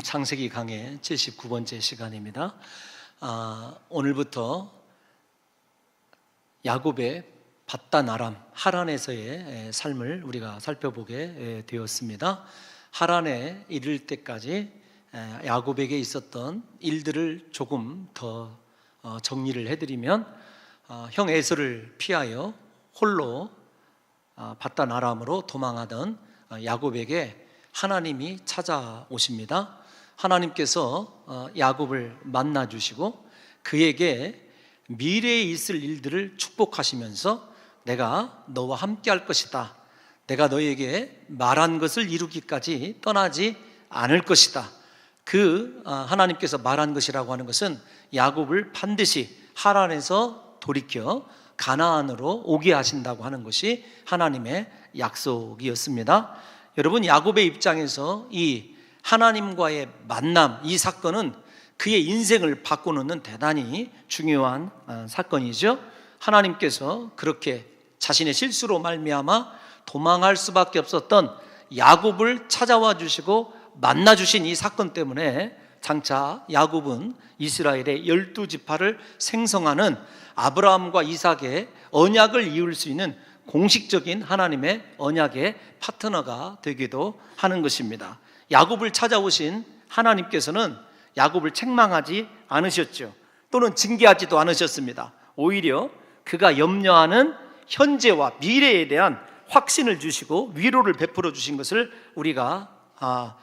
창세기 강의 79번째 시간입니다. 오늘부터 야곱의 밧단 아람 하란에서의 삶을 우리가 살펴보게 되었습니다. 하란에 이를 때까지 야곱에게 있었던 일들을 조금 더 정리를 해드리면, 형 에서를 피하여 홀로 밧단 아람으로 도망하던 야곱에게 하나님이 찾아오십니다. 하나님께서 야곱을 만나주시고 그에게 미래에 있을 일들을 축복하시면서 내가 너와 함께 할 것이다, 내가 너에게 말한 것을 이루기까지 떠나지 않을 것이다. 하나님께서 말한 것이라고 하는 것은 야곱을 반드시 하란에서 돌이켜 가나안으로 오게 하신다고 하는 것이 하나님의 약속이었습니다. 여러분, 야곱의 입장에서 이 하나님과의 만남, 이 사건은 그의 인생을 바꾸는 대단히 중요한 사건이죠. 하나님께서 그렇게 자신의 실수로 말미암아 도망할 수밖에 없었던 야곱을 찾아와 주시고 만나 주신 이 사건 때문에 장차 야곱은 이스라엘의 12지파를 생성하는 아브라함과 이삭의 언약을 이룰 수 있는 공식적인 하나님의 언약의 파트너가 되기도 하는 것입니다. 야곱을 찾아오신 하나님께서는 야곱을 책망하지 않으셨죠. 또는 징계하지도 않으셨습니다. 오히려 그가 염려하는 현재와 미래에 대한 확신을 주시고 위로를 베풀어 주신 것을 우리가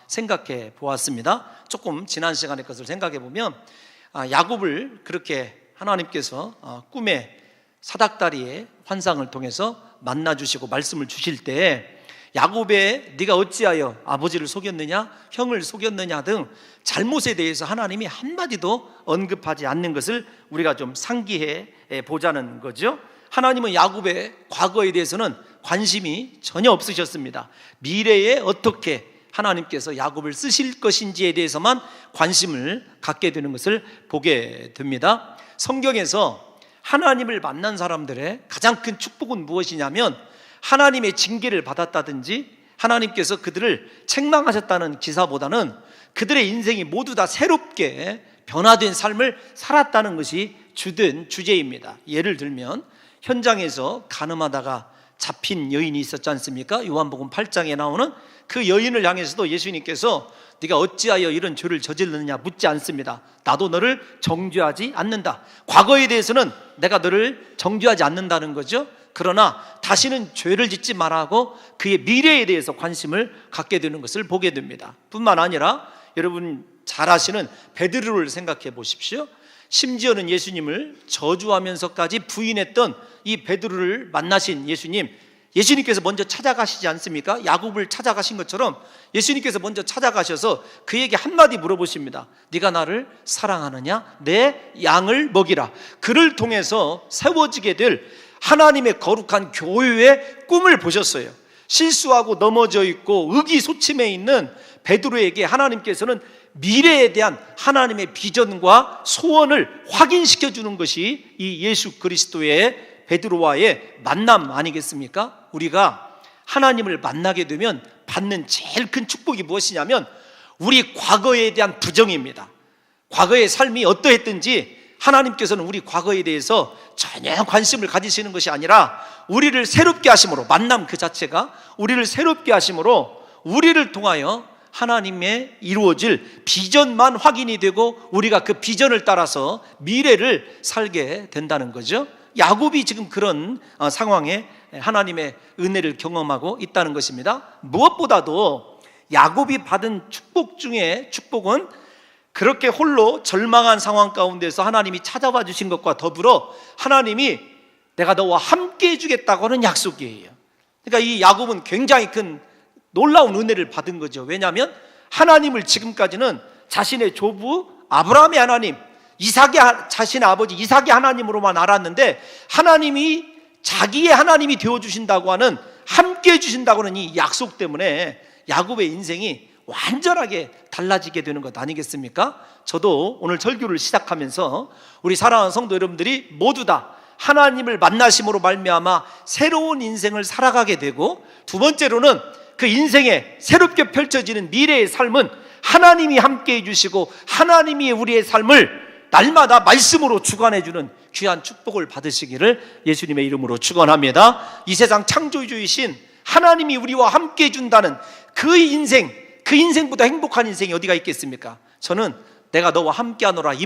생각해 보았습니다. 조금 지난 시간의 것을 생각해 보면, 야곱을 그렇게 하나님께서 꿈에 사닥다리의 환상을 통해서 만나 주시고 말씀을 주실 때, 야곱의 네가 어찌하여 아버지를 속였느냐, 형을 속였느냐 등 잘못에 대해서 하나님이 한마디도 언급하지 않는 것을 우리가 좀 상기해 보자는 거죠. 하나님은 야곱의 과거에 대해서는 관심이 전혀 없으셨습니다. 미래에 어떻게 하나님께서 야곱을 쓰실 것인지에 대해서만 관심을 갖게 되는 것을 보게 됩니다. 성경에서 하나님을 만난 사람들의 가장 큰 축복은 무엇이냐면, 하나님의 징계를 받았다든지 하나님께서 그들을 책망하셨다는 기사보다는 그들의 인생이 모두 다 새롭게 변화된 삶을 살았다는 것이 주된 주제입니다. 예를 들면 현장에서 간음하다가 잡힌 여인이 있었지 않습니까? 요한복음 8장에 나오는 그 여인을 향해서도 예수님께서 네가 어찌하여 이런 죄를 저질렀느냐 묻지 않습니다. 나도 너를 정죄하지 않는다. 과거에 대해서는 내가 너를 정죄하지 않는다는 거죠. 그러나 다시는 죄를 짓지 말라고 그의 미래에 대해서 관심을 갖게 되는 것을 보게 됩니다. 뿐만 아니라 여러분 잘 아시는 베드로를 생각해 보십시오. 심지어는 예수님을 저주하면서까지 부인했던 이 베드로를 만나신 예수님께서 먼저 찾아가시지 않습니까? 야곱을 찾아가신 것처럼 예수님께서 먼저 찾아가셔서 그에게 한마디 물어보십니다. 네가 나를 사랑하느냐? 내 양을 먹이라. 그를 통해서 세워지게 될 하나님의 거룩한 교회의 꿈을 보셨어요. 실수하고 넘어져 있고 의기소침해 있는 베드로에게 하나님께서는 미래에 대한 하나님의 비전과 소원을 확인시켜 주는 것이 이 예수 그리스도의 베드로와의 만남 아니겠습니까? 우리가 하나님을 만나게 되면 받는 제일 큰 축복이 무엇이냐면, 우리 과거에 대한 부정입니다. 과거의 삶이 어떠했든지 하나님께서는 우리 과거에 대해서 전혀 관심을 가지시는 것이 아니라 우리를 새롭게 하심으로, 만남 그 자체가 우리를 새롭게 하심으로 우리를 통하여 하나님의 이루어질 비전만 확인이 되고 우리가 그 비전을 따라서 미래를 살게 된다는 거죠. 야곱이 지금 그런 상황에 하나님의 은혜를 경험하고 있다는 것입니다. 무엇보다도 야곱이 받은 축복 중에 축복은 그렇게 홀로 절망한 상황 가운데서 하나님이 찾아와 주신 것과 더불어 하나님이 내가 너와 함께 해주겠다고 하는 약속이에요. 그러니까 이 야곱은 굉장히 큰 놀라운 은혜를 받은 거죠. 왜냐하면 하나님을 지금까지는 자신의 조부 아브라함의 하나님, 자신의 아버지 이삭의 하나님으로만 알았는데, 하나님이 자기의 하나님이 되어주신다고 하는, 함께 해주신다고 하는 이 약속 때문에 야곱의 인생이 완전하게 달라지게 되는 것 아니겠습니까? 저도 오늘 설교를 시작하면서 우리 사랑하는 성도 여러분들이 모두 다 하나님을 만나심으로 말미암아 새로운 인생을 살아가게 되고, 두 번째로는 그 인생에 새롭게 펼쳐지는 미래의 삶은 하나님이 함께 해주시고 하나님이 우리의 삶을 날마다 말씀으로 주관해 주는 귀한 축복을 받으시기를 예수님의 이름으로 축원합니다. 이 세상 창조주이신 하나님이 우리와 함께 해준다는 그 인생보다 행복한 인생이 어디가 있겠습니까? 저는 내가 너와 함께 하노라, 이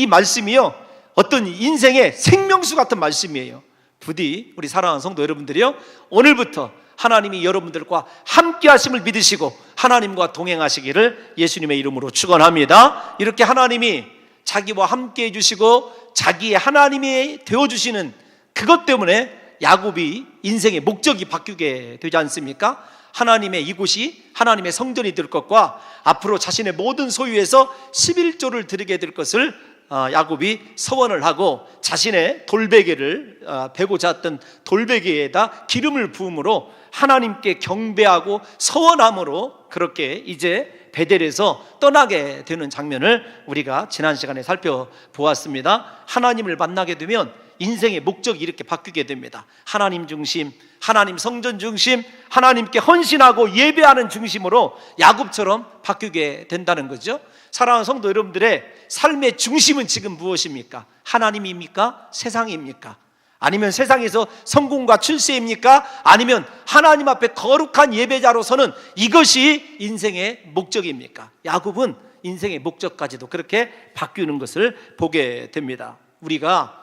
말씀이요, 어떤 인생의 생명수 같은 말씀이에요. 부디 우리 사랑하는 성도 여러분들이요, 오늘부터 하나님이 여러분들과 함께 하심을 믿으시고 하나님과 동행하시기를 예수님의 이름으로 축원합니다. 이렇게 하나님이 자기와 함께 해주시고 자기의 하나님이 되어주시는 그것 때문에 야곱이 인생의 목적이 바뀌게 되지 않습니까? 하나님의 이곳이 하나님의 성전이 될 것과 앞으로 자신의 모든 소유에서 11조를 드리게 될 것을 야곱이 서원을 하고 자신의 돌베개를 베고자 했던 돌베개에다 기름을 부음으로 하나님께 경배하고 서원함으로 그렇게 이제 베델에서 떠나게 되는 장면을 우리가 지난 시간에 살펴보았습니다. 하나님을 만나게 되면 인생의 목적이 이렇게 바뀌게 됩니다. 하나님 중심, 하나님 성전 중심, 하나님께 헌신하고 예배하는 중심으로 야곱처럼 바뀌게 된다는 거죠. 사랑하는 성도 여러분들의 삶의 중심은 지금 무엇입니까? 하나님입니까? 세상입니까? 아니면 세상에서 성공과 출세입니까? 아니면 하나님 앞에 거룩한 예배자로서는 이것이 인생의 목적입니까? 야곱은 인생의 목적까지도 그렇게 바뀌는 것을 보게 됩니다. 우리가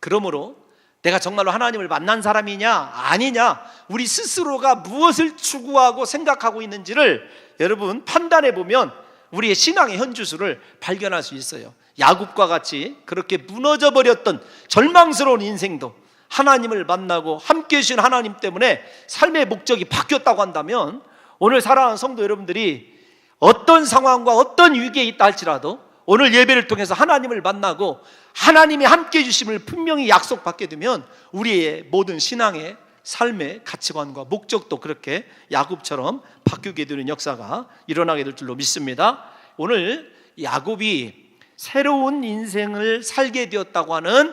그러므로 내가 정말로 하나님을 만난 사람이냐 아니냐, 우리 스스로가 무엇을 추구하고 생각하고 있는지를 여러분 판단해 보면 우리의 신앙의 현주소를 발견할 수 있어요. 야곱과 같이 그렇게 무너져 버렸던 절망스러운 인생도 하나님을 만나고 함께 해주신 하나님 때문에 삶의 목적이 바뀌었다고 한다면, 오늘 사랑하는 성도 여러분들이 어떤 상황과 어떤 위기에 있다 할지라도 오늘 예배를 통해서 하나님을 만나고 하나님이 함께 해주심을 분명히 약속받게 되면 우리의 모든 신앙의 삶의 가치관과 목적도 그렇게 야곱처럼 바뀌게 되는 역사가 일어나게 될 줄로 믿습니다. 오늘 야곱이 새로운 인생을 살게 되었다고 하는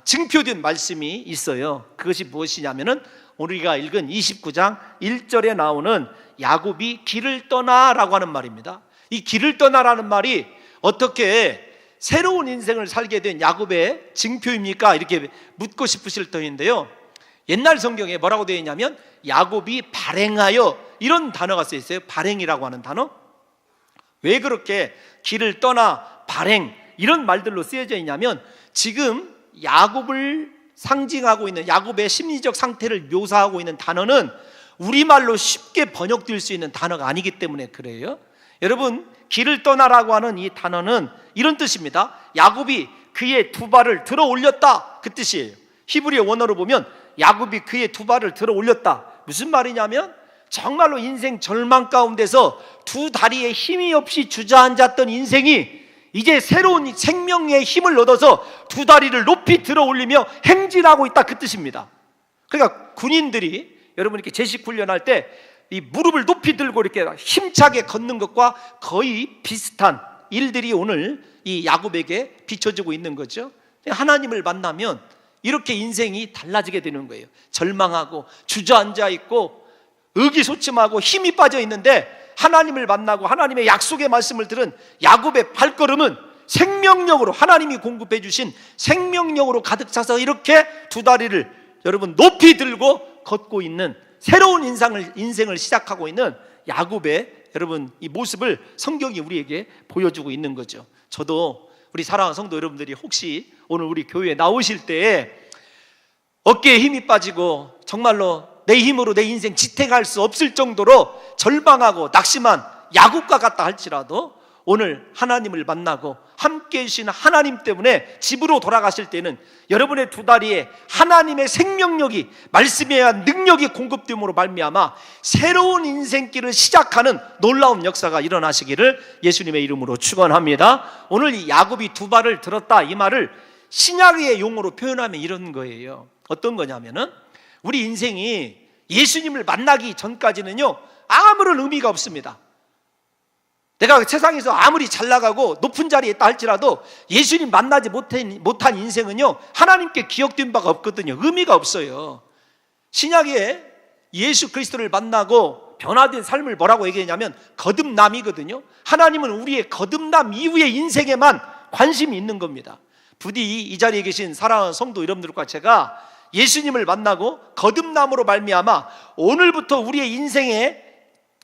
증표된 말씀이 있어요. 그것이 무엇이냐면은 우리가 읽은 29장 1절에 나오는 야곱이 길을 떠나라고 하는 말입니다. 이 길을 떠나라는 말이 어떻게 새로운 인생을 살게 된 야곱의 증표입니까? 이렇게 묻고 싶으실 터인데요, 옛날 성경에 뭐라고 되어 있냐면 야곱이 발행하여, 이런 단어가 쓰여 있어요. 발행이라고 하는 단어. 왜 그렇게 길을 떠나, 발행, 이런 말들로 쓰여져 있냐면 지금 야곱을 상징하고 있는 야곱의 심리적 상태를 묘사하고 있는 단어는 우리말로 쉽게 번역될 수 있는 단어가 아니기 때문에 그래요. 여러분, 길을 떠나라고 하는 이 단어는 이런 뜻입니다. 야곱이 그의 두 발을 들어 올렸다, 그 뜻이에요. 히브리어 원어로 보면 야곱이 그의 두 발을 들어 올렸다, 무슨 말이냐면 정말로 인생 절망 가운데서 두 다리에 힘이 없이 주저앉았던 인생이 이제 새로운 생명의 힘을 얻어서 두 다리를 높이 들어 올리며 행진하고 있다, 그 뜻입니다. 그러니까 군인들이 여러분 이렇게 제식 훈련할 때 이 무릎을 높이 들고 이렇게 힘차게 걷는 것과 거의 비슷한 일들이 오늘 이 야곱에게 비춰지고 있는 거죠. 하나님을 만나면 이렇게 인생이 달라지게 되는 거예요. 절망하고 주저앉아 있고 의기소침하고 힘이 빠져 있는데 하나님을 만나고 하나님의 약속의 말씀을 들은 야곱의 발걸음은 생명력으로, 하나님이 공급해 주신 생명력으로 가득 차서 이렇게 두 다리를 여러분 높이 들고 걷고 있는 새로운 인생을 시작하고 있는 야곱의 여러분 이 모습을 성경이 우리에게 보여주고 있는 거죠. 저도 우리 사랑하는 성도 여러분들이 혹시 오늘 우리 교회에 나오실 때 어깨에 힘이 빠지고 정말로 내 힘으로 내 인생 지탱할 수 없을 정도로 절망하고 낙심한 야곱과 같다 할지라도 오늘 하나님을 만나고 함께 해주신 하나님 때문에 집으로 돌아가실 때는 여러분의 두 다리에 하나님의 생명력이, 말씀에 의한 능력이 공급됨으로 말미암아 새로운 인생길을 시작하는 놀라운 역사가 일어나시기를 예수님의 이름으로 축원합니다. 오늘 이 야곱이 두 발을 들었다, 이 말을 신약의 용어로 표현하면 이런 거예요. 어떤 거냐면은 우리 인생이 예수님을 만나기 전까지는요 아무런 의미가 없습니다. 내가 세상에서 아무리 잘 나가고 높은 자리에 있다 할지라도 예수님 만나지 못한 인생은요 하나님께 기억된 바가 없거든요. 의미가 없어요. 신약에 예수 그리스도를 만나고 변화된 삶을 뭐라고 얘기하냐면 거듭남이거든요. 하나님은 우리의 거듭남 이후의 인생에만 관심이 있는 겁니다. 부디 이 자리에 계신 사랑하는 성도 여러분들과 제가 예수님을 만나고 거듭남으로 말미암아 오늘부터 우리의 인생의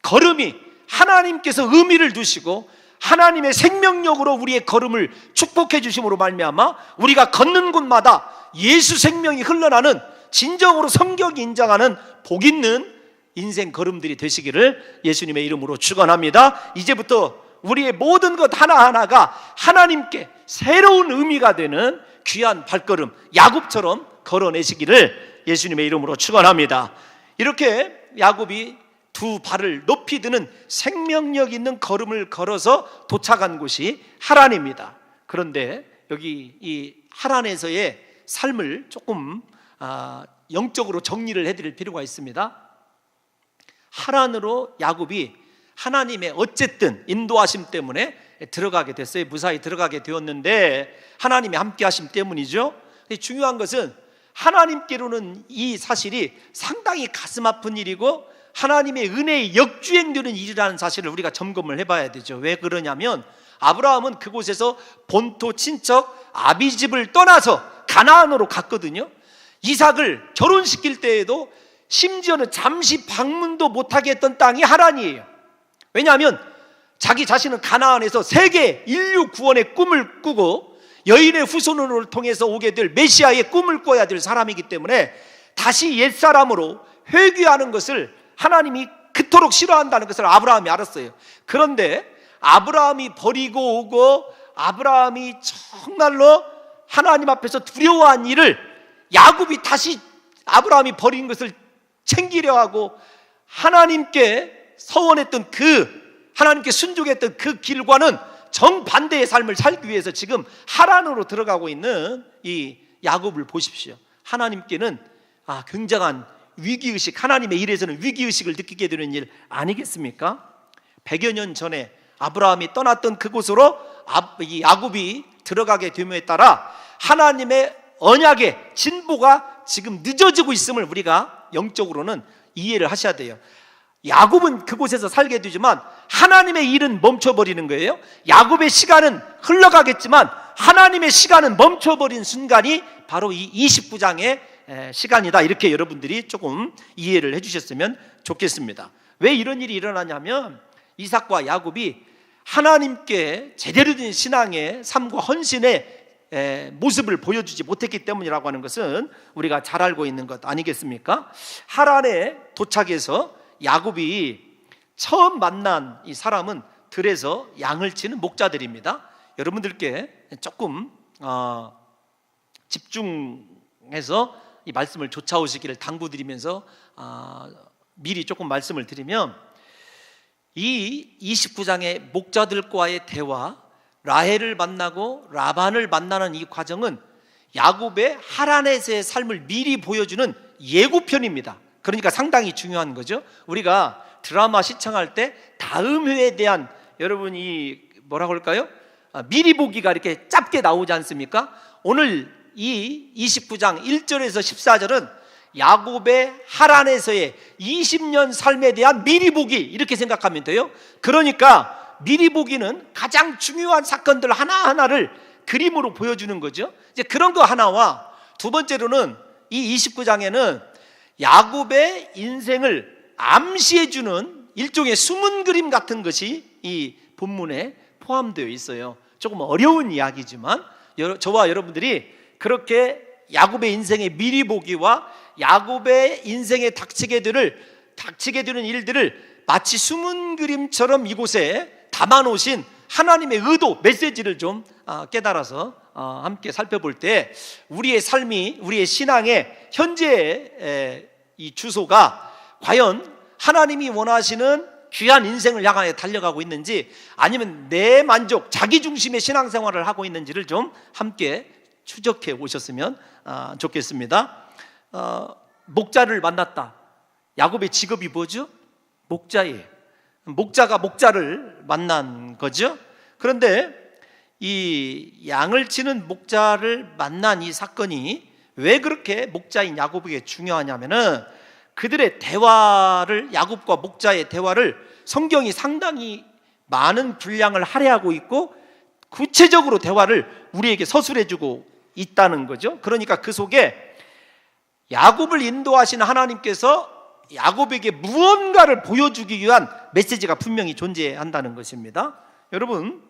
걸음이 하나님께서 의미를 두시고 하나님의 생명력으로 우리의 걸음을 축복해 주심으로 말미암아 우리가 걷는 곳마다 예수 생명이 흘러나는 진정으로 성경이 인정하는 복 있는 인생 걸음들이 되시기를 예수님의 이름으로 축원합니다. 이제부터 우리의 모든 것 하나하나가 하나님께 새로운 의미가 되는 귀한 발걸음 야곱처럼 걸어내시기를 예수님의 이름으로 축원합니다. 이렇게 야곱이 두 발을 높이 드는 생명력 있는 걸음을 걸어서 도착한 곳이 하란입니다. 그런데 여기 이 하란에서의 삶을 조금 영적으로 정리를 해드릴 필요가 있습니다. 하란으로 야곱이 하나님의 어쨌든 인도하심 때문에 들어가게 됐어요. 무사히 들어가게 되었는데 하나님의 함께 하심 때문이죠. 중요한 것은 하나님께로는 이 사실이 상당히 가슴 아픈 일이고 하나님의 은혜의 역주행되는 일이라는 사실을 우리가 점검을 해봐야 되죠. 왜 그러냐면 아브라함은 그곳에서 본토 친척 아비집을 떠나서 가나안으로 갔거든요. 이삭을 결혼시킬 때에도 심지어는 잠시 방문도 못하게 했던 땅이 하란이에요. 왜냐하면 자기 자신은 가나안에서 세계 인류 구원의 꿈을 꾸고 여인의 후손을 통해서 오게 될 메시아의 꿈을 꿔야 될 사람이기 때문에 다시 옛사람으로 회귀하는 것을 하나님이 그토록 싫어한다는 것을 아브라함이 알았어요. 그런데 아브라함이 버리고 오고 아브라함이 정말로 하나님 앞에서 두려워한 일을 야곱이 다시 아브라함이 버린 것을 챙기려 하고 하나님께 서원했던 하나님께 순종했던 그 길과는 정반대의 삶을 살기 위해서 지금 하란으로 들어가고 있는 이 야곱을 보십시오. 하나님께는 굉장한 위기의식, 하나님의 일에서는 위기의식을 느끼게 되는 일 아니겠습니까? 100여 년 전에 아브라함이 떠났던 그곳으로 이 야곱이 들어가게 됨에 따라 하나님의 언약의 진보가 지금 늦어지고 있음을 우리가 영적으로는 이해를 하셔야 돼요. 야곱은 그곳에서 살게 되지만 하나님의 일은 멈춰버리는 거예요. 야곱의 시간은 흘러가겠지만 하나님의 시간은 멈춰버린 순간이 바로 이 29장의 시간이다. 이렇게 여러분들이 조금 이해를 해주셨으면 좋겠습니다. 왜 이런 일이 일어나냐면 이삭과 야곱이 하나님께 제대로 된 신앙의 삶과 헌신의 모습을 보여주지 못했기 때문이라고 하는 것은 우리가 잘 알고 있는 것 아니겠습니까? 하란에 도착해서 야곱이 처음 만난 이 사람은 들에서 양을 치는 목자들입니다. 여러분들께 조금 집중해서 이 말씀을 쫓아오시기를 당부드리면서 미리 조금 말씀을 드리면 이 29장의 목자들과의 대화, 라헬을 만나고 라반을 만나는 이 과정은 야곱의 하란에서의 삶을 미리 보여주는 예고편입니다. 그러니까 상당히 중요한 거죠. 우리가 드라마 시청할 때 다음 회에 대한 여러분이 뭐라고 할까요? 미리 보기가 이렇게 짧게 나오지 않습니까? 오늘 이 29장 1절에서 14절은 야곱의 하란에서의 20년 삶에 대한 미리 보기 이렇게 생각하면 돼요. 그러니까 미리 보기는 가장 중요한 사건들 하나하나를 그림으로 보여주는 거죠. 이제 그런 거 하나와 두 번째로는 이 29장에는 야곱의 인생을 암시해주는 일종의 숨은 그림 같은 것이 이 본문에 포함되어 있어요. 조금 어려운 이야기지만 저와 여러분들이 그렇게 야곱의 인생의 미리 보기와 야곱의 인생에 닥치게 되는 일들을 마치 숨은 그림처럼 이곳에 담아놓으신 하나님의 의도, 메시지를 좀 깨달아서 함께 살펴볼 때 우리의 삶이, 우리의 신앙의 현재의 이 주소가 과연 하나님이 원하시는 귀한 인생을 향하여 달려가고 있는지 아니면 내 만족, 자기 중심의 신앙생활을 하고 있는지를 좀 함께 추적해 오셨으면 좋겠습니다. 목자를 만났다. 야곱의 직업이 뭐죠? 목자예요. 목자가 목자를 만난 거죠. 그런데 이 양을 치는 목자를 만난 이 사건이 왜 그렇게 목자인 야곱에게 중요하냐면은 그들의 대화를, 야곱과 목자의 대화를 성경이 상당히 많은 분량을 할애하고 있고 구체적으로 대화를 우리에게 서술해주고 있다는 거죠. 그러니까 그 속에 야곱을 인도하신 하나님께서 야곱에게 무언가를 보여주기 위한 메시지가 분명히 존재한다는 것입니다. 여러분,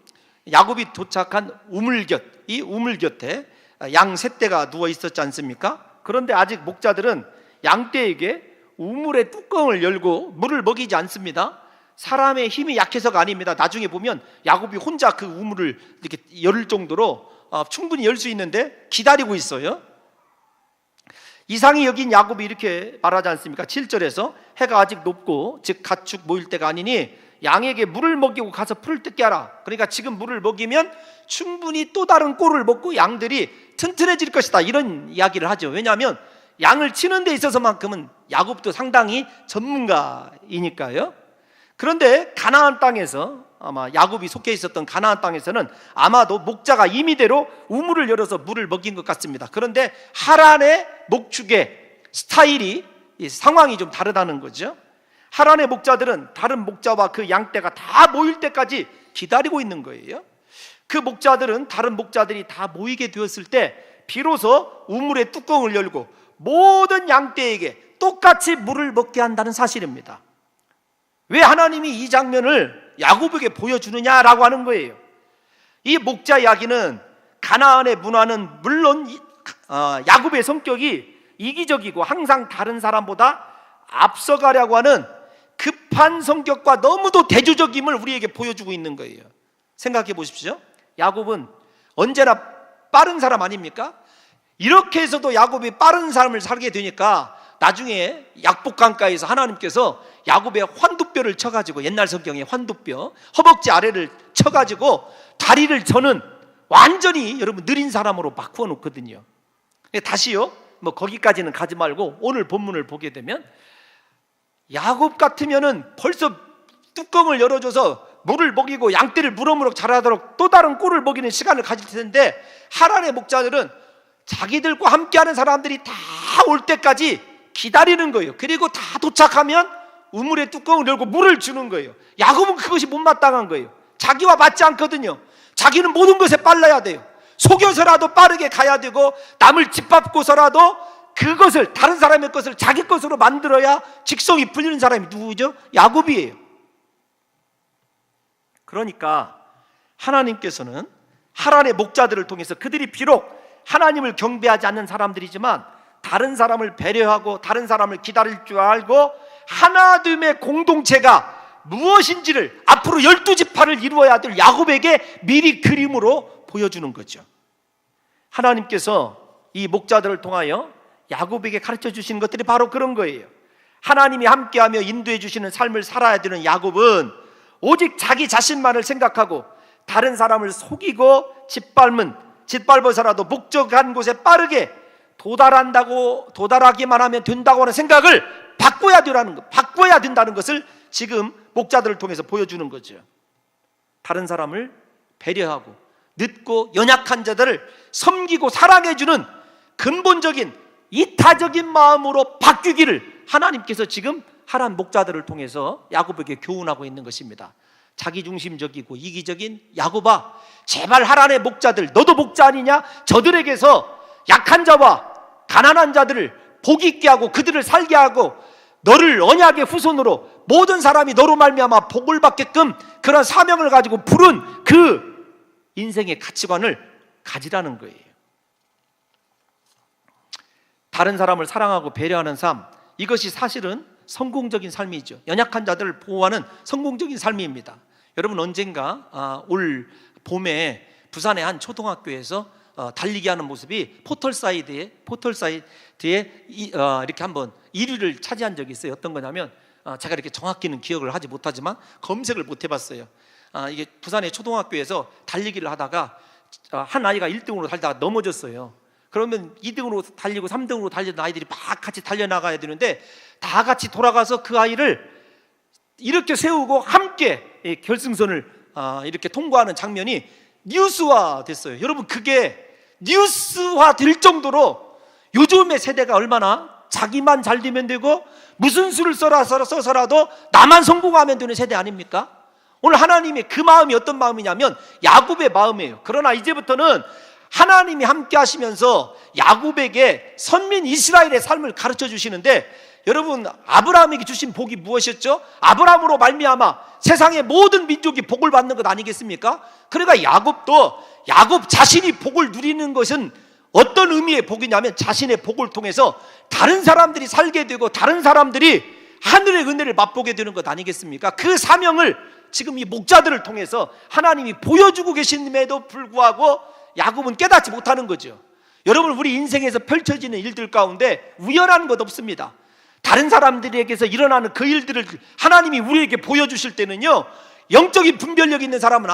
야곱이 도착한 우물곁, 이 우물 곁에 양 세 떼가 누워 있었지 않습니까? 그런데 아직 목자들은 양떼에게 우물의 뚜껑을 열고 물을 먹이지 않습니다. 사람의 힘이 약해서가 아닙니다. 나중에 보면 야곱이 혼자 그 우물을 이렇게 열 정도로 충분히 열 수 있는데 기다리고 있어요. 이상히 여긴 야곱이 이렇게 말하지 않습니까? 7절에서 해가 아직 높고 즉 가축 모일 때가 아니니 양에게 물을 먹이고 가서 풀을 뜯게 하라. 그러니까 지금 물을 먹이면 충분히 또 다른 꼴을 먹고 양들이 튼튼해질 것이다, 이런 이야기를 하죠. 왜냐하면 양을 치는 데 있어서만큼은 야곱도 상당히 전문가이니까요. 그런데 가나안 땅에서, 아마 야곱이 속해 있었던 가나안 땅에서는 아마도 목자가 임의대로 우물을 열어서 물을 먹인 것 같습니다. 그런데 하란의 목축의 스타일이, 상황이 좀 다르다는 거죠. 하란의 목자들은 다른 목자와 그 양떼가 다 모일 때까지 기다리고 있는 거예요. 그 목자들은 다른 목자들이 다 모이게 되었을 때 비로소 우물의 뚜껑을 열고 모든 양떼에게 똑같이 물을 먹게 한다는 사실입니다. 왜 하나님이 이 장면을 야곱에게 보여주느냐라고 하는 거예요. 이 목자 이야기는 가나안의 문화는 물론 야곱의 성격이 이기적이고 항상 다른 사람보다 앞서가려고 하는 급한 성격과 너무도 대조적임을 우리에게 보여주고 있는 거예요. 생각해 보십시오. 야곱은 언제나 빠른 사람 아닙니까? 이렇게 해서도 야곱이 빠른 삶을 살게 되니까 나중에 약복강가에서 하나님께서 야곱의 환두뼈를 쳐가지고, 옛날 성경에 환두뼈, 허벅지 아래를 쳐가지고 다리를 저는 완전히 여러분 느린 사람으로 바꾸어 놓거든요. 다시요, 뭐 거기까지는 가지 말고 오늘 본문을 보게 되면 야곱 같으면은 벌써 뚜껑을 열어줘서 물을 먹이고 양떼를 무럭무럭 자라도록 또 다른 꿀을 먹이는 시간을 가질 텐데, 하란의 목자들은 자기들과 함께하는 사람들이 다 올 때까지 기다리는 거예요. 그리고 다 도착하면 우물의 뚜껑을 열고 물을 주는 거예요. 야곱은 그것이 못마땅한 거예요. 자기와 맞지 않거든요. 자기는 모든 것에 빨라야 돼요. 속여서라도 빠르게 가야 되고 남을 짓밟고서라도 그것을, 다른 사람의 것을 자기 것으로 만들어야 직성이 풀리는 사람이 누구죠? 야곱이에요. 그러니까 하나님께서는 하란의 목자들을 통해서 그들이 비록 하나님을 경배하지 않는 사람들이지만 다른 사람을 배려하고 다른 사람을 기다릴 줄 알고 하나됨의 공동체가 무엇인지를 앞으로 12지파를 이루어야 될 야곱에게 미리 그림으로 보여주는 거죠. 하나님께서 이 목자들을 통하여 야곱에게 가르쳐 주시는 것들이 바로 그런 거예요. 하나님이 함께하며 인도해 주시는 삶을 살아야 되는 야곱은 오직 자기 자신만을 생각하고 다른 사람을 속이고 짓밟아서라도 목적한 곳에 빠르게 도달하기만 하면 된다고 하는 생각을 바꿔야 된다는 것을 지금 목자들을 통해서 보여주는 거죠. 다른 사람을 배려하고 늦고 연약한 자들을 섬기고 사랑해주는 근본적인 이타적인 마음으로 바뀌기를 하나님께서 지금 하란 목자들을 통해서 야곱에게 교훈하고 있는 것입니다. 자기중심적이고 이기적인 야곱아, 제발 하란의 목자들, 너도 목자 아니냐? 저들에게서 약한 자와 가난한 자들을 복 있게 하고 그들을 살게 하고 너를 언약의 후손으로 모든 사람이 너로 말미암아 복을 받게끔 그런 사명을 가지고 부른 그 인생의 가치관을 가지라는 거예요. 다른 사람을 사랑하고 배려하는 삶, 이것이 사실은 성공적인 삶이죠. 연약한 자들을 보호하는 성공적인 삶입니다. 여러분, 언젠가 올 봄에 부산의 한 초등학교에서 달리기 하는 모습이 포털사이드에 이렇게 한번 1위를 차지한 적이 있어요. 어떤 거냐면 제가 이렇게 정확히는 기억을 하지 못하지만 검색을 못 해봤어요. 이게 부산의 초등학교에서 달리기를 하다가 한 아이가 1등으로 달다가 넘어졌어요. 그러면 2등으로 달리고 3등으로 달리던 아이들이 막 같이 달려나가야 되는데 다 같이 돌아가서 그 아이를 이렇게 세우고 함께 결승선을 이렇게 통과하는 장면이 뉴스화 됐어요. 여러분, 그게 뉴스화 될 정도로 요즘의 세대가 얼마나 자기만 잘 되면 되고 무슨 수를 써서라도 나만 성공하면 되는 세대 아닙니까? 오늘 하나님의 그 마음이 어떤 마음이냐면 야곱의 마음이에요. 그러나 이제부터는 하나님이 함께 하시면서 야곱에게 선민 이스라엘의 삶을 가르쳐 주시는데, 여러분, 아브라함에게 주신 복이 무엇이었죠? 아브라함으로 말미암아 세상의 모든 민족이 복을 받는 것 아니겠습니까? 그러니까 야곱 자신이 복을 누리는 것은 어떤 의미의 복이냐면 자신의 복을 통해서 다른 사람들이 살게 되고 다른 사람들이 하늘의 은혜를 맛보게 되는 것 아니겠습니까? 그 사명을 지금 이 목자들을 통해서 하나님이 보여주고 계심에도 불구하고 야곱은 깨닫지 못하는 거죠. 여러분, 우리 인생에서 펼쳐지는 일들 가운데 우연한 것 없습니다. 다른 사람들에게서 일어나는 그 일들을 하나님이 우리에게 보여주실 때는요, 영적인 분별력 있는 사람은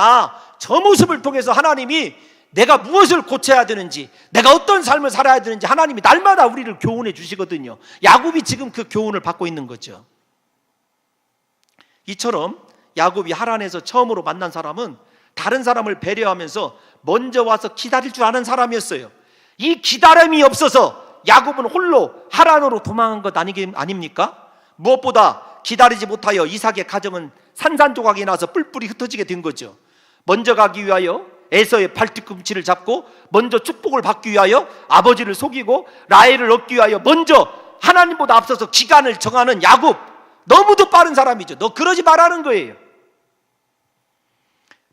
저 모습을 통해서 하나님이 내가 무엇을 고쳐야 되는지, 내가 어떤 삶을 살아야 되는지 하나님이 날마다 우리를 교훈해 주시거든요. 야곱이 지금 그 교훈을 받고 있는 거죠. 이처럼 야곱이 하란에서 처음으로 만난 사람은 다른 사람을 배려하면서 먼저 와서 기다릴 줄 아는 사람이었어요. 이 기다림이 없어서 야곱은 홀로 하란으로 도망한 것 아닙니까? 무엇보다 기다리지 못하여 이삭의 가정은 산산조각이 나서 뿔뿔이 흩어지게 된 거죠. 먼저 가기 위하여 에서의 발뒤꿈치를 잡고 먼저 축복을 받기 위하여 아버지를 속이고 라헬을 얻기 위하여 먼저 하나님보다 앞서서 기간을 정하는 야곱, 너무도 빠른 사람이죠. 너 그러지 말라는 거예요.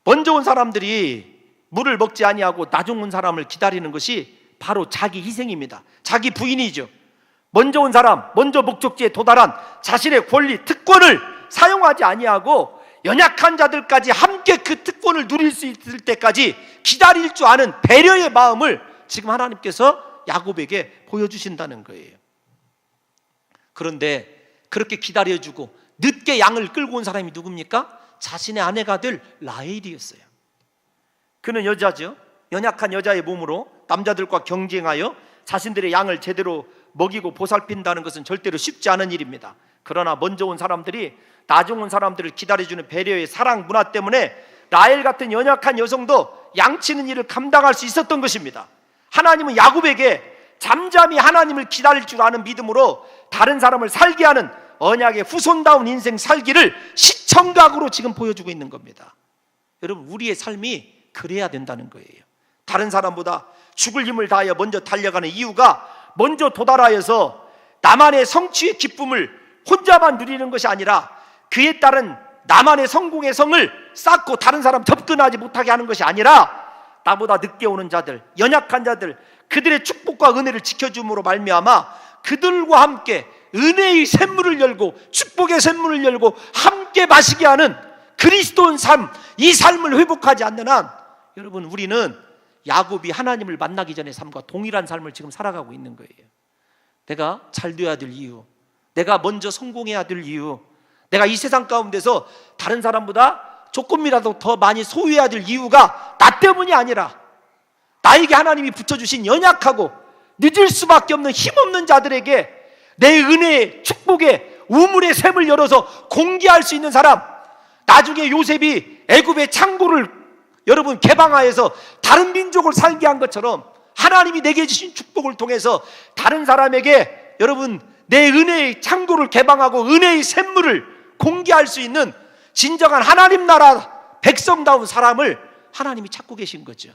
먼저 온 사람들이 물을 먹지 아니하고 나중 온 사람을 기다리는 것이 바로 자기 희생입니다. 자기 부인이죠. 먼저 온 사람, 먼저 목적지에 도달한 자신의 권리, 특권을 사용하지 아니하고 연약한 자들까지 함께 그 특권을 누릴 수 있을 때까지 기다릴 줄 아는 배려의 마음을 지금 하나님께서 야곱에게 보여주신다는 거예요. 그런데 그렇게 기다려주고 늦게 양을 끌고 온 사람이 누굽니까? 자신의 아내가 될 라헬이었어요. 그는 여자죠. 연약한 여자의 몸으로 남자들과 경쟁하여 자신들의 양을 제대로 먹이고 보살핀다는 것은 절대로 쉽지 않은 일입니다. 그러나 먼저 온 사람들이 나중 온 사람들을 기다려주는 배려의 사랑 문화 때문에 라헬 같은 연약한 여성도 양치는 일을 감당할 수 있었던 것입니다. 하나님은 야곱에게 잠잠히 하나님을 기다릴 줄 아는 믿음으로 다른 사람을 살게 하는 언약의 후손다운 인생 살기를 시청각으로 지금 보여주고 있는 겁니다. 여러분, 우리의 삶이 그래야 된다는 거예요. 다른 사람보다 죽을 힘을 다하여 먼저 달려가는 이유가 먼저 도달하여서 나만의 성취의 기쁨을 혼자만 누리는 것이 아니라 그에 따른 나만의 성공의 성을 쌓고 다른 사람 접근하지 못하게 하는 것이 아니라 나보다 늦게 오는 자들, 연약한 자들, 그들의 축복과 은혜를 지켜줌으로 말미암아 그들과 함께 은혜의 샘물을 열고 축복의 샘물을 열고 함께 마시게 하는 그리스도인 삶, 이 삶을 회복하지 않는 한 여러분, 우리는 야곱이 하나님을 만나기 전의 삶과 동일한 삶을 지금 살아가고 있는 거예요. 내가 잘 돼야 될 이유, 내가 먼저 성공해야 될 이유, 내가 이 세상 가운데서 다른 사람보다 조금이라도 더 많이 소유해야 될 이유가 나 때문이 아니라 나에게 하나님이 붙여주신 연약하고 늦을 수밖에 없는 힘없는 자들에게 내 은혜의 축복의 우물의 샘을 열어서 공개할 수 있는 사람, 나중에 요셉이 애굽의 창고를 여러분 개방하여서 다른 민족을 살게 한 것처럼 하나님이 내게 주신 축복을 통해서 다른 사람에게 여러분 내 은혜의 창고를 개방하고 은혜의 샘물을 공개할 수 있는 진정한 하나님 나라 백성다운 사람을 하나님이 찾고 계신 거죠.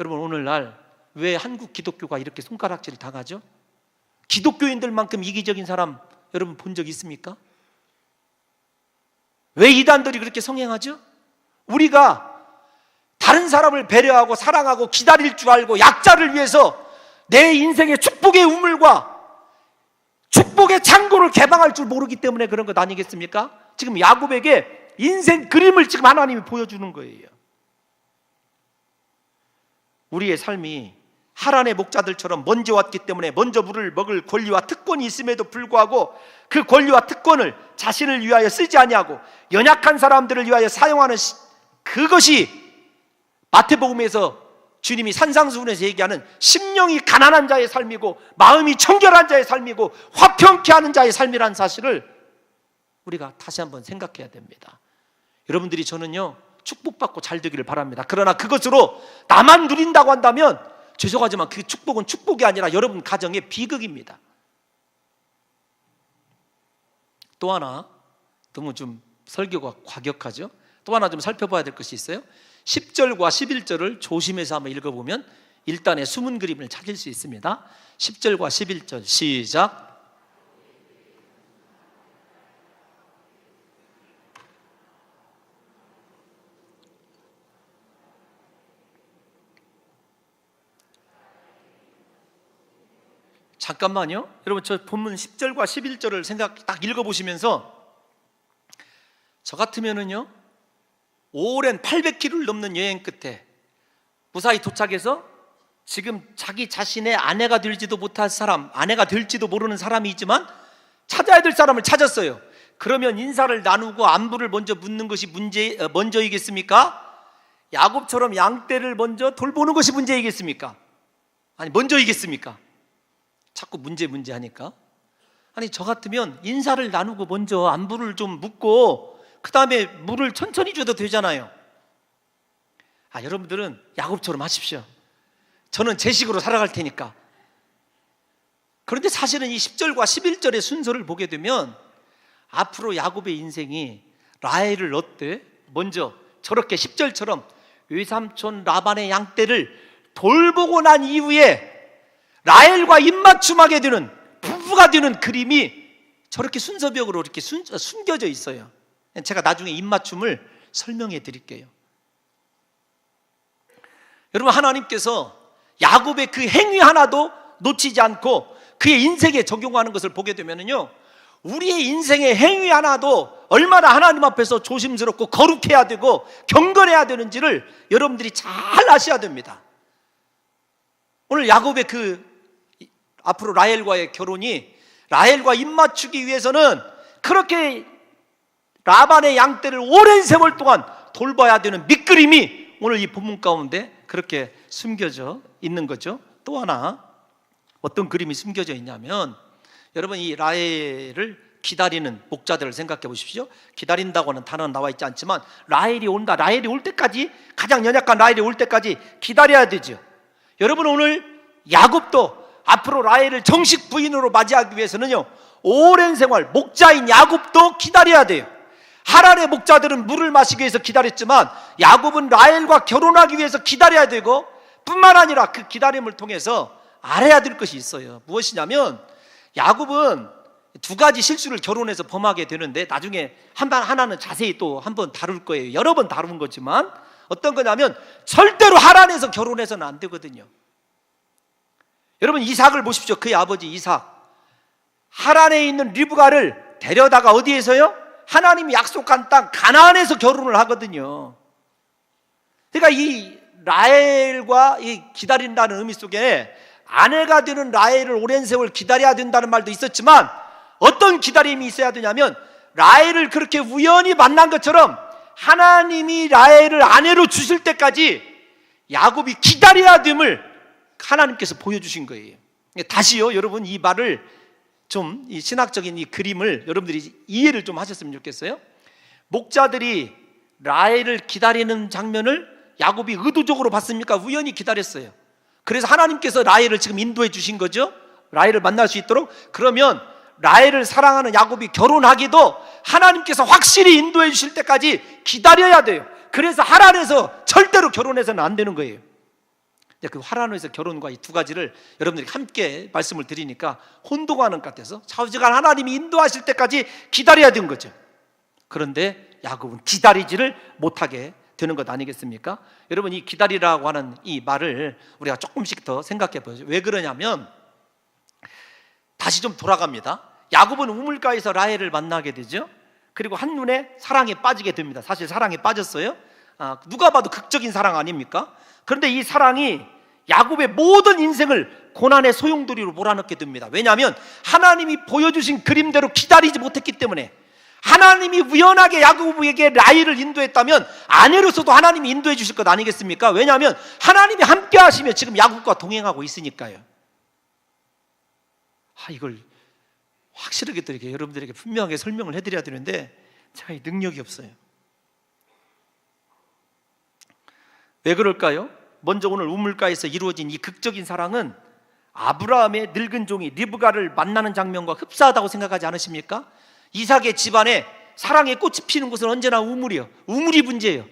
여러분, 오늘날 왜 한국 기독교가 이렇게 손가락질 당하죠? 기독교인들만큼 이기적인 사람 여러분 본 적 있습니까? 왜 이단들이 그렇게 성행하죠? 우리가 다른 사람을 배려하고 사랑하고 기다릴 줄 알고 약자를 위해서 내 인생의 축복의 우물과 축복의 창고를 개방할 줄 모르기 때문에 그런 것 아니겠습니까? 지금 야곱에게 인생 그림을 지금 하나님이 보여주는 거예요. 우리의 삶이 하란의 목자들처럼 먼저 왔기 때문에 먼저 물을 먹을 권리와 특권이 있음에도 불구하고 그 권리와 특권을 자신을 위하여 쓰지 아니하고 연약한 사람들을 위하여 사용하는 그것이 마태복음에서 주님이 산상수훈에서 얘기하는 심령이 가난한 자의 삶이고 마음이 청결한 자의 삶이고 화평케 하는 자의 삶이라는 사실을 우리가 다시 한번 생각해야 됩니다. 여러분들이 저는요 축복받고 잘 되기를 바랍니다. 그러나 그것으로 나만 누린다고 한다면 죄송하지만 그 축복은 축복이 아니라 여러분 가정의 비극입니다. 또 하나 너무 좀 설교가 과격하죠? 또 하나 좀 살펴봐야 될 것이 있어요. 10절과 11절을 조심해서 한번 읽어보면 일단의 숨은 그림을 찾을 수 있습니다. 10절과 11절 시작. 잠깐만요. 여러분 저 본문 10절과 11절을 딱 읽어보시면서 저 같으면은요 오랜 800km를 넘는 여행 끝에 무사히 도착해서 지금 자기 자신의 아내가 될지도 못할 사람, 아내가 될지도 모르는 사람이 있지만 찾아야 될 사람을 찾았어요. 그러면 인사를 나누고 안부를 먼저 묻는 것이 먼저이겠습니까? 야곱처럼 양떼를 먼저 돌보는 것이 문제이겠습니까? 아니 먼저이겠습니까? 자꾸 문제 하니까. 아니 저 같으면 인사를 나누고 먼저 안부를 좀 묻고 그 다음에 물을 천천히 줘도 되잖아요. 여러분들은 야곱처럼 하십시오. 저는 제 식으로 살아갈 테니까. 그런데 사실은 이 10절과 11절의 순서를 보게 되면 앞으로 야곱의 인생이 라헬을 어때? 먼저 저렇게 10절처럼 외삼촌 라반의 양떼를 돌보고 난 이후에 라헬과 입맞춤하게 되는, 부부가 되는 그림이 저렇게 순서벽으로 이렇게 숨겨져 있어요. 제가 나중에 입맞춤을 설명해 드릴게요. 여러분, 하나님께서 야곱의 그 행위 하나도 놓치지 않고 그의 인생에 적용하는 것을 보게 되면요, 우리의 인생의 행위 하나도 얼마나 하나님 앞에서 조심스럽고 거룩해야 되고 경건해야 되는지를 여러분들이 잘 아셔야 됩니다. 오늘 야곱의 앞으로 라헬과의 결혼이, 라헬과 입맞추기 위해서는 그렇게 라반의 양떼를 오랜 세월 동안 돌봐야 되는 밑그림이 오늘 이 본문 가운데 그렇게 숨겨져 있는 거죠. 또 하나 어떤 그림이 숨겨져 있냐면, 여러분 이 라헬을 기다리는 목자들을 생각해 보십시오. 기다린다고 하는 단어는 나와 있지 않지만 라헬이 온다, 라헬이 올 때까지, 가장 연약한 라헬이 올 때까지 기다려야 되죠. 여러분 오늘 야곱도 앞으로 라헬을 정식 부인으로 맞이하기 위해서는요, 오랜 생활 목자인 야곱도 기다려야 돼요. 하란의 목자들은 물을 마시기 위해서 기다렸지만 야곱은 라헬과 결혼하기 위해서 기다려야 되고, 뿐만 아니라 그 기다림을 통해서 알아야 될 것이 있어요. 무엇이냐면, 야곱은 두 가지 실수를 결혼해서 범하게 되는데 나중에 하나는 자세히 또 한번 다룰 거예요. 여러 번 다룬 거지만 어떤 거냐면, 절대로 하란에서 결혼해서는 안 되거든요. 여러분 이삭을 보십시오. 그의 아버지 이삭, 하란에 있는 리브가를 데려다가 어디에서요? 하나님이 약속한 땅 가나안에서 결혼을 하거든요. 그러니까 이 라헬과 이 기다린다는 의미 속에 아내가 되는 라헬을 오랜 세월 기다려야 된다는 말도 있었지만, 어떤 기다림이 있어야 되냐면, 라헬을 그렇게 우연히 만난 것처럼 하나님이 라헬을 아내로 주실 때까지 야곱이 기다려야 됨을 하나님께서 보여주신 거예요. 다시요, 여러분 이 말을 좀, 이 신학적인 이 그림을 여러분들이 이해를 좀 하셨으면 좋겠어요. 목자들이 라헬을 기다리는 장면을 야곱이 의도적으로 봤습니까? 우연히 기다렸어요. 그래서 하나님께서 라헬을 지금 인도해 주신 거죠. 라헬을 만날 수 있도록. 그러면 라헬을 사랑하는 야곱이 결혼하기도 하나님께서 확실히 인도해 주실 때까지 기다려야 돼요. 그래서 하란에서 절대로 결혼해서는 안 되는 거예요. 그 하란에서 결혼과 이 두 가지를 여러분들이 함께 말씀을 드리니까 혼동하는 것 같아서, 좌우지간 하나님이 인도하실 때까지 기다려야 되는 거죠. 그런데 야곱은 기다리지를 못하게 되는 것 아니겠습니까? 여러분 이 기다리라고 하는 이 말을 우리가 조금씩 더 생각해 보죠. 왜 그러냐면, 다시 좀 돌아갑니다. 야곱은 우물가에서 라헬을 만나게 되죠. 그리고 한눈에 사랑에 빠지게 됩니다. 사실 사랑에 빠졌어요. 누가 봐도 극적인 사랑 아닙니까? 그런데 이 사랑이 야곱의 모든 인생을 고난의 소용돌이로 몰아넣게 됩니다. 왜냐하면 하나님이 보여주신 그림대로 기다리지 못했기 때문에. 하나님이 우연하게 야곱에게 라헬을 인도했다면 아내로서도 하나님이 인도해 주실 것 아니겠습니까? 왜냐하면 하나님이 함께 하시며 지금 야곱과 동행하고 있으니까요. 이걸 확실하게 또 이렇게 여러분들에게 분명하게 설명을 해드려야 되는데 제가 이 능력이 없어요. 왜 그럴까요? 먼저 오늘 우물가에서 이루어진 이 극적인 사랑은 아브라함의 늙은 종이 리브가를 만나는 장면과 흡사하다고 생각하지 않으십니까? 이삭의 집안에 사랑의 꽃이 피는 곳은 언제나 우물이요. 우물이 문제예요.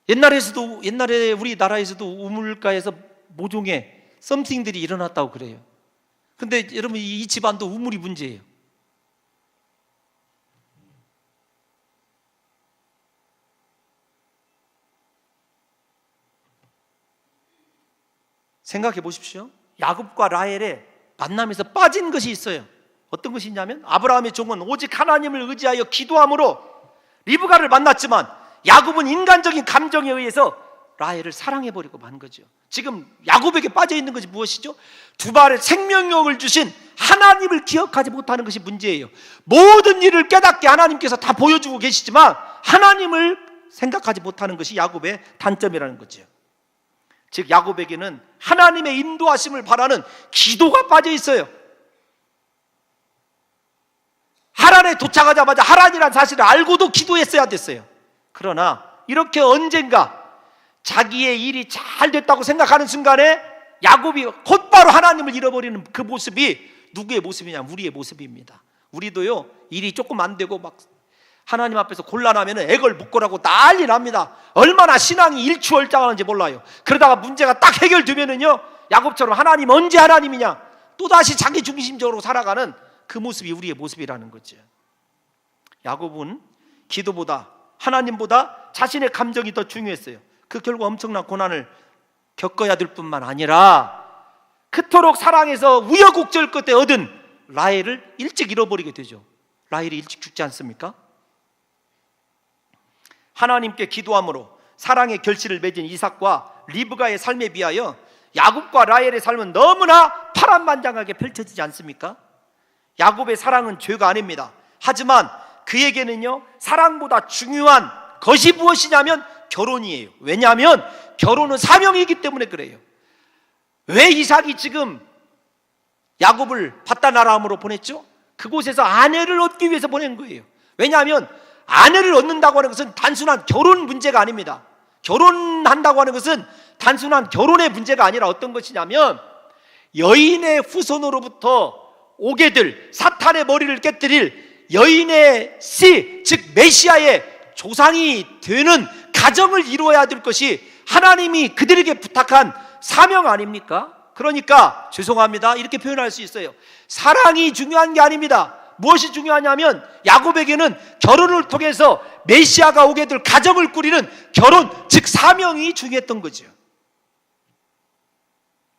옛날에 우리나라에서도 우물가에서 모종의 썸씽들이 일어났다고 그래요. 근데 여러분, 이 집안도 우물이 문제예요. 생각해 보십시오. 야곱과 라헬의 만남에서 빠진 것이 있어요. 어떤 것이 있냐면, 아브라함의 종은 오직 하나님을 의지하여 기도함으로 리브가를 만났지만 야곱은 인간적인 감정에 의해서 라헬을 사랑해버리고 만 거죠. 지금 야곱에게 빠져있는 것이 무엇이죠? 두 발의 생명력을 주신 하나님을 기억하지 못하는 것이 문제예요. 모든 일을 깨닫게 하나님께서 다 보여주고 계시지만 하나님을 생각하지 못하는 것이 야곱의 단점이라는 거죠. 즉, 야곱에게는 하나님의 인도하심을 바라는 기도가 빠져 있어요. 하란에 도착하자마자 하란이라는 사실을 알고도 기도했어야 됐어요. 그러나 이렇게 언젠가 자기의 일이 잘 됐다고 생각하는 순간에 야곱이 곧바로 하나님을 잃어버리는 그 모습이 누구의 모습이냐? 우리의 모습입니다. 우리도요, 일이 조금 안 되고 막 하나님 앞에서 곤란하면 애걸복걸하고 난리 납니다. 얼마나 신앙이 일취월장하는지 몰라요. 그러다가 문제가 딱 해결되면은요, 야곱처럼 하나님 언제 하나님이냐? 또다시 자기 중심적으로 살아가는 그 모습이 우리의 모습이라는 거죠. 야곱은 기도보다 하나님보다 자신의 감정이 더 중요했어요. 그 결국 엄청난 고난을 겪어야 될 뿐만 아니라 그토록 사랑해서 우여곡절 끝에 얻은 라헬을 일찍 잃어버리게 되죠. 라헬이 일찍 죽지 않습니까? 하나님께 기도함으로 사랑의 결실을 맺은 이삭과 리브가의 삶에 비하여 야곱과 라헬의 삶은 너무나 파란만장하게 펼쳐지지 않습니까? 야곱의 사랑은 죄가 아닙니다. 하지만 그에게는요, 사랑보다 중요한 것이 무엇이냐면 결혼이에요. 왜냐하면 결혼은 사명이기 때문에 그래요. 왜 이삭이 지금 야곱을 바다나라함으로 보냈죠? 그곳에서 아내를 얻기 위해서 보낸 거예요. 왜냐하면 아내를 얻는다고 하는 것은 단순한 결혼 문제가 아닙니다. 결혼한다고 하는 것은 단순한 결혼의 문제가 아니라 어떤 것이냐면 여인의 후손으로부터 오게 될 사탄의 머리를 깨뜨릴 여인의 씨, 즉 메시아의 조상이 되는 가정을 이루어야 될 것이 하나님이 그들에게 부탁한 사명 아닙니까? 그러니까 죄송합니다, 이렇게 표현할 수 있어요. 사랑이 중요한 게 아닙니다. 무엇이 중요하냐면 야곱에게는 결혼을 통해서 메시아가 오게 될 가정을 꾸리는 결혼, 즉 사명이 중요했던 거죠.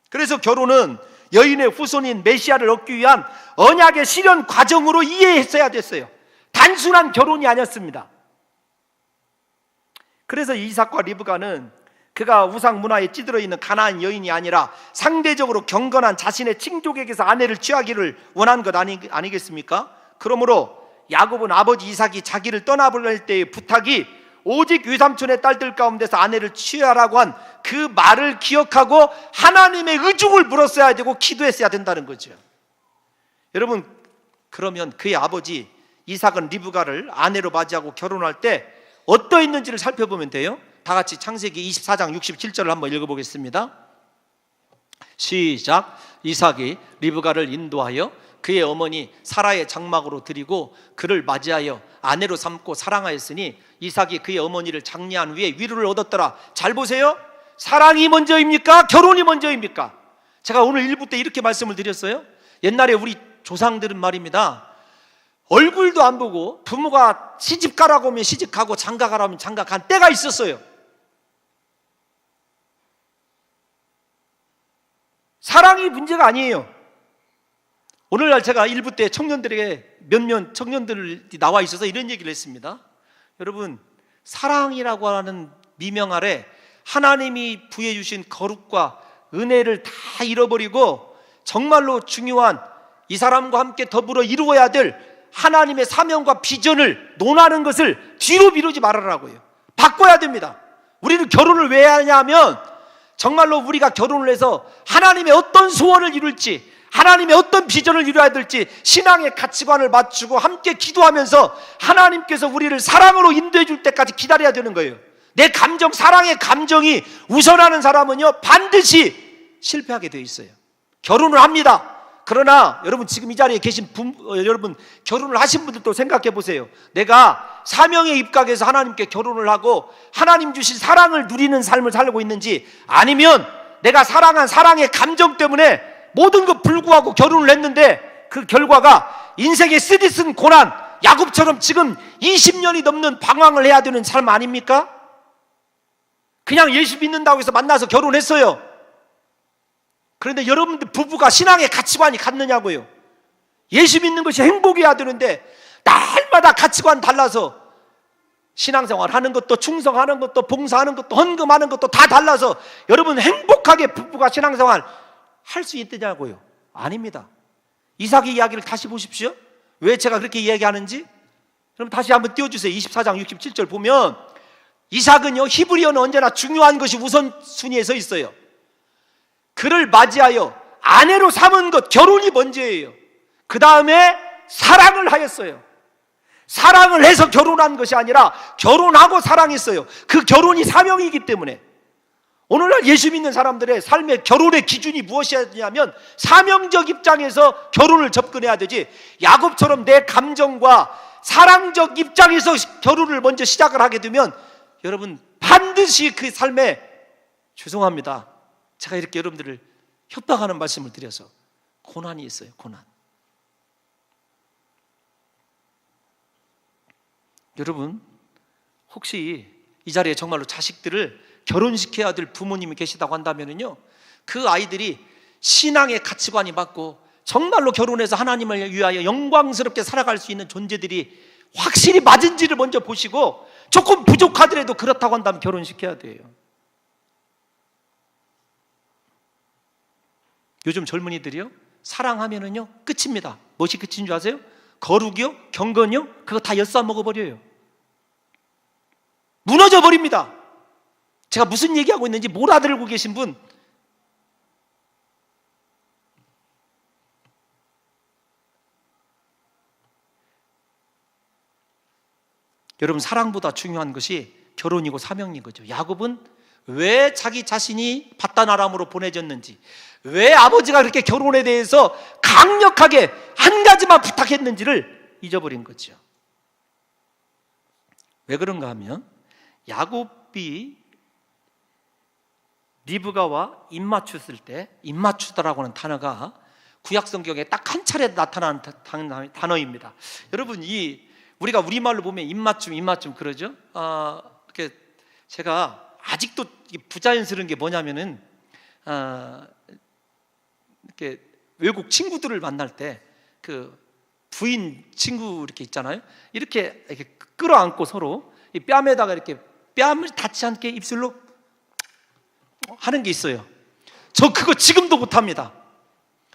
그래서 결혼은 여인의 후손인 메시아를 얻기 위한 언약의 실현 과정으로 이해했어야 됐어요. 단순한 결혼이 아니었습니다. 그래서 이삭과 리브가는 그가 우상 문화에 찌들어 있는 가나안 여인이 아니라 상대적으로 경건한 자신의 친족에게서 아내를 취하기를 원한 것 아니겠습니까? 그러므로 야곱은 아버지 이삭이 자기를 떠나보낼 때의 부탁이 오직 외삼촌의 딸들 가운데서 아내를 취하라고 한 그 말을 기억하고 하나님의 의중을 물었어야 되고 기도했어야 된다는 거죠. 여러분, 그러면 그의 아버지 이삭은 리브가를 아내로 맞이하고 결혼할 때 어떠했는지를 살펴보면 돼요. 다 같이 창세기 24장 67절을 한번 읽어보겠습니다. 시작. 이삭이 리브가를 인도하여 그의 어머니 사라의 장막으로 들이고 그를 맞이하여 아내로 삼고 사랑하였으니 이삭이 그의 어머니를 장례한 후에 위로를 얻었더라. 잘 보세요. 사랑이 먼저입니까? 결혼이 먼저입니까? 제가 오늘 1부 때 이렇게 말씀을 드렸어요. 옛날에 우리 조상들은 말입니다, 얼굴도 안 보고 부모가 시집 가라고 하면 시집가고 장가 가라고 하면 장가 간 때가 있었어요. 사랑이 문제가 아니에요. 오늘날 제가 1부 때 청년들에게 몇몇 청년들이 나와 있어서 이런 얘기를 했습니다. 여러분, 사랑이라고 하는 미명 아래 하나님이 부여해 주신 거룩과 은혜를 다 잃어버리고 정말로 중요한 이 사람과 함께 더불어 이루어야 될 하나님의 사명과 비전을 논하는 것을 뒤로 미루지 말아라고요. 바꿔야 됩니다. 우리는 결혼을 왜 하냐면 정말로 우리가 결혼을 해서 하나님의 어떤 소원을 이룰지, 하나님의 어떤 비전을 이루어야 될지 신앙의 가치관을 맞추고 함께 기도하면서 하나님께서 우리를 사랑으로 인도해 줄 때까지 기다려야 되는 거예요. 내 감정, 사랑의 감정이 우선하는 사람은요 반드시 실패하게 돼 있어요. 결혼을 합니다. 그러나 여러분 지금 이 자리에 계신 여러분 결혼을 하신 분들도 생각해 보세요. 내가 사명에 입각해서 하나님께 결혼을 하고 하나님 주신 사랑을 누리는 삶을 살고 있는지, 아니면 내가 사랑한 사랑의 감정 때문에 모든 것 불구하고 결혼을 했는데 그 결과가 인생의 쓰디쓴 고난, 야곱처럼 지금 20년이 넘는 방황을 해야 되는 삶 아닙니까? 그냥 예수 믿는다고 해서 만나서 결혼했어요. 그런데 여러분들 부부가 신앙의 가치관이 같느냐고요. 예수 믿는 것이 행복이어야 되는데 날마다 가치관 달라서 신앙생활 하는 것도, 충성하는 것도, 봉사하는 것도, 헌금하는 것도 다 달라서 여러분 행복하게 부부가 신앙생활 할 수 있느냐고요. 아닙니다. 이삭의 이야기를 다시 보십시오. 왜 제가 그렇게 이야기하는지 그럼 다시 한번 띄워주세요. 24장 67절 보면 이삭은요, 히브리어는 언제나 중요한 것이 우선순위에 서 있어요. 그를 맞이하여 아내로 삼은 것, 결혼이 먼저예요. 그 다음에 사랑을 하였어요. 사랑을 해서 결혼한 것이 아니라 결혼하고 사랑했어요. 그 결혼이 사명이기 때문에. 오늘날 예수 믿는 사람들의 삶의 결혼의 기준이 무엇이냐면 사명적 입장에서 결혼을 접근해야 되지, 야곱처럼 내 감정과 사랑적 입장에서 결혼을 먼저 시작을 하게 되면 여러분 반드시 그 삶에, 죄송합니다, 제가 이렇게 여러분들을 협박하는 말씀을 드려서 고난이 있어요. 고난. 여러분 혹시 이 자리에 정말로 자식들을 결혼시켜야 될 부모님이 계시다고 한다면요, 그 아이들이 신앙의 가치관이 맞고 정말로 결혼해서 하나님을 위하여 영광스럽게 살아갈 수 있는 존재들이 확실히 맞은지를 먼저 보시고, 조금 부족하더라도 그렇다고 한다면 결혼시켜야 돼요. 요즘 젊은이들이요, 사랑하면은요 끝입니다. 무엇이 끝인 줄 아세요? 거룩이요, 경건이요, 그거 다 엿싸먹어버려요. 무너져 버립니다. 제가 무슨 얘기하고 있는지 못 알아들고 계신 분, 여러분 사랑보다 중요한 것이 결혼이고 사명인 거죠. 야곱은 왜 자기 자신이 밧단 아람으로 보내졌는지, 왜 아버지가 그렇게 결혼에 대해서 강력하게 한 가지만 부탁했는지를 잊어버린 거죠. 왜 그런가 하면 야곱이 리브가와 입맞췄을 때, 입맞추다라고 하는 단어가 구약 성경에 딱 한 차례 나타나는 단어입니다. 여러분 우리가 우리말로 보면 입맞춤 그러죠. 이렇게 제가 아직도 부자연스러운 게 뭐냐면은 이렇게 외국 친구들을 만날 때 그 부인 친구 이렇게 있잖아요. 이렇게 끌어안고 서로 이 뺨에다가 이렇게 뺨을 닿지 않게 입술로 하는 게 있어요. 저 그거 지금도 못합니다.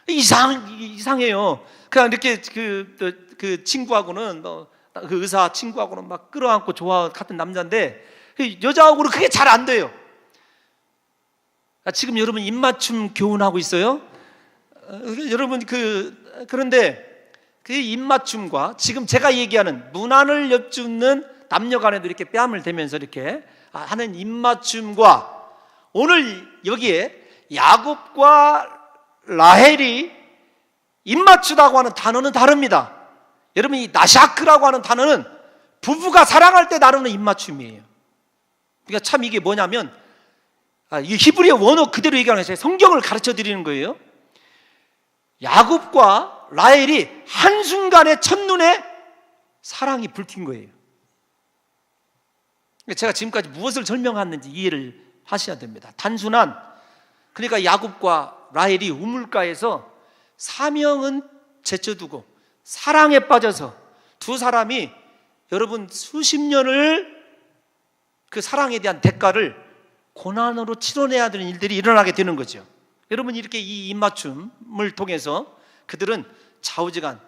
이상해요. 그냥 이렇게 그 친구하고는 그 의사 친구하고는 막 끌어안고 좋아 같은 남자인데 여자하고는 그게 잘 안 돼요. 지금 여러분 입맞춤 교훈하고 있어요. 여러분 그런데 그 입맞춤과 지금 제가 얘기하는 문안을 엿주는 남녀간에도 이렇게 뺨을 대면서 이렇게 하는 입맞춤과 오늘 여기에 야곱과 라헬이 입맞추다고 하는 단어는 다릅니다. 여러분 이 나샤크라고 하는 단어는 부부가 사랑할 때 나누는 입맞춤이에요. 그러니까 참 이게 뭐냐면 이 히브리어 원어 그대로 얘기하는 거예요. 성경을 가르쳐 드리는 거예요. 야곱과 라헬이 한순간에 첫눈에 사랑이 불킨 거예요. 제가 지금까지 무엇을 설명했는지 이해를 하셔야 됩니다. 단순한, 그러니까 야곱과 라헬이 우물가에서 사명은 제쳐두고 사랑에 빠져서 두 사람이 여러분 수십 년을 그 사랑에 대한 대가를 고난으로 치러내야 되는 일들이 일어나게 되는 거죠. 여러분 이렇게 이 입맞춤을 통해서 그들은 좌우지간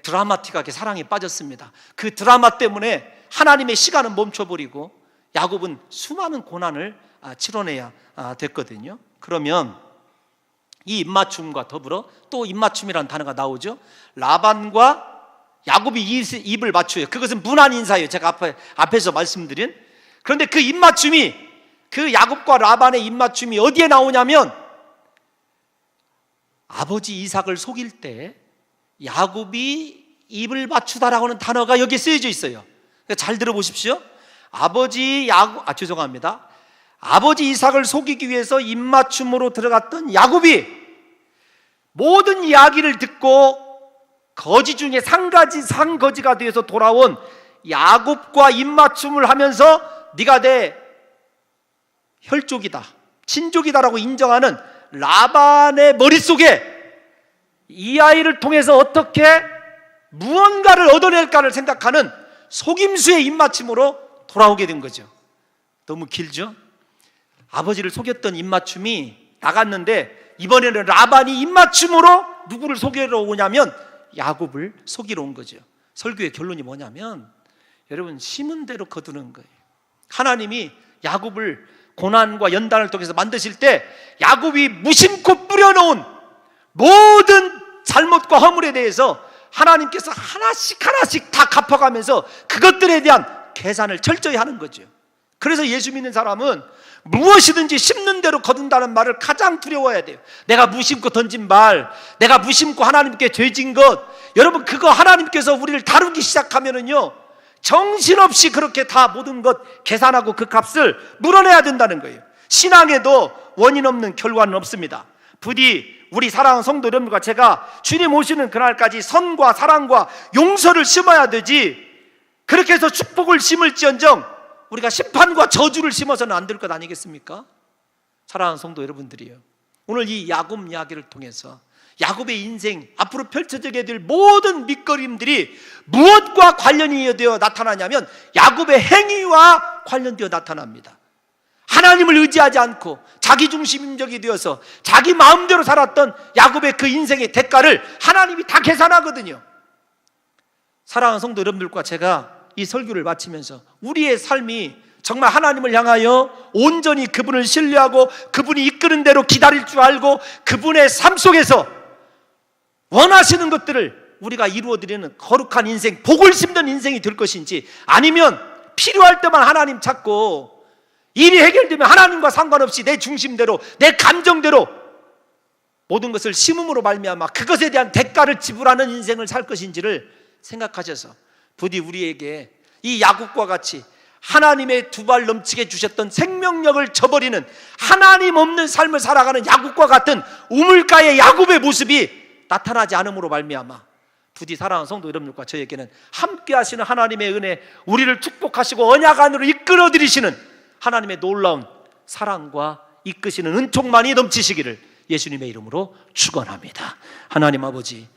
드라마틱하게 사랑에 빠졌습니다. 그 드라마 때문에 하나님의 시간은 멈춰버리고 야곱은 수많은 고난을 치러내야 됐거든요. 그러면 이 입맞춤과 더불어 또 입맞춤이라는 단어가 나오죠. 라반과 야곱이 입을 맞춰요. 그것은 문안 인사예요. 제가 앞에서 말씀드린. 그런데 그 입맞춤이, 그 야곱과 라반의 입맞춤이 어디에 나오냐면 아버지 이삭을 속일 때 야곱이 입을 맞추다라고 하는 단어가 여기에 쓰여져 있어요. 잘 들어보십시오. 아버지 이삭을 속이기 위해서 입맞춤으로 들어갔던 야곱이 모든 이야기를 듣고 거지 중에 상거지가 되어서 돌아온 야곱과 입맞춤을 하면서 네가 내 혈족이다, 친족이다라고 인정하는 라반의 머릿속에 이 아이를 통해서 어떻게 무언가를 얻어낼까를 생각하는 속임수의 입맞춤으로 돌아오게 된 거죠. 너무 길죠? 아버지를 속였던 입맞춤이 나갔는데 이번에는 라반이 입맞춤으로 누구를 속이러 오냐면 야곱을 속이러 온 거죠. 설교의 결론이 뭐냐면 여러분, 심은 대로 거두는 거예요. 하나님이 야곱을 고난과 연단을 통해서 만드실 때 야곱이 무심코 뿌려놓은 모든 잘못과 허물에 대해서 하나님께서 하나씩 다 갚아가면서 그것들에 대한 계산을 철저히 하는 거죠. 그래서 예수 믿는 사람은 무엇이든지 심는 대로 거둔다는 말을 가장 두려워해야 돼요. 내가 무심코 던진 말, 내가 무심코 하나님께 죄진 것, 여러분 그거 하나님께서 우리를 다루기 시작하면은요 정신없이 그렇게 다 모든 것 계산하고 그 값을 물어내야 된다는 거예요. 신앙에도 원인 없는 결과는 없습니다. 부디 우리 사랑하는 성도 여러분과 제가 주님 오시는 그날까지 선과 사랑과 용서를 심어야 되지, 그렇게 해서 축복을 심을지언정 우리가 심판과 저주를 심어서는 안 될 것 아니겠습니까? 사랑하는 성도 여러분들이요, 오늘 이 야곱 이야기를 통해서 야곱의 인생 앞으로 펼쳐지게 될 모든 밑거림들이 무엇과 관련이 되어 나타나냐면 야곱의 행위와 관련되어 나타납니다. 하나님을 의지하지 않고 자기중심적이 되어서 자기 마음대로 살았던 야곱의 그 인생의 대가를 하나님이 다 계산하거든요. 사랑하는 성도 여러분들과 제가 이 설교를 마치면서 우리의 삶이 정말 하나님을 향하여 온전히 그분을 신뢰하고 그분이 이끄는 대로 기다릴 줄 알고 그분의 삶 속에서 원하시는 것들을 우리가 이루어드리는 거룩한 인생, 복을 심는 인생이 될 것인지, 아니면 필요할 때만 하나님 찾고 일이 해결되면 하나님과 상관없이 내 중심대로 내 감정대로 모든 것을 심음으로 말미암아 그것에 대한 대가를 지불하는 인생을 살 것인지를 생각하셔서 부디 우리에게 이 야곱과 같이 하나님의 두 발 넘치게 주셨던 생명력을 저버리는 하나님 없는 삶을 살아가는 야곱과 같은 우물가의 야곱의 모습이 나타나지 않음으로 말미암아 부디 사랑하는 성도 여러분들과 저에게는 함께 하시는 하나님의 은혜, 우리를 축복하시고 언약 안으로 이끌어들이시는 하나님의 놀라운 사랑과 이끄시는 은총만이 넘치시기를 예수님의 이름으로 축원합니다. 하나님 아버지,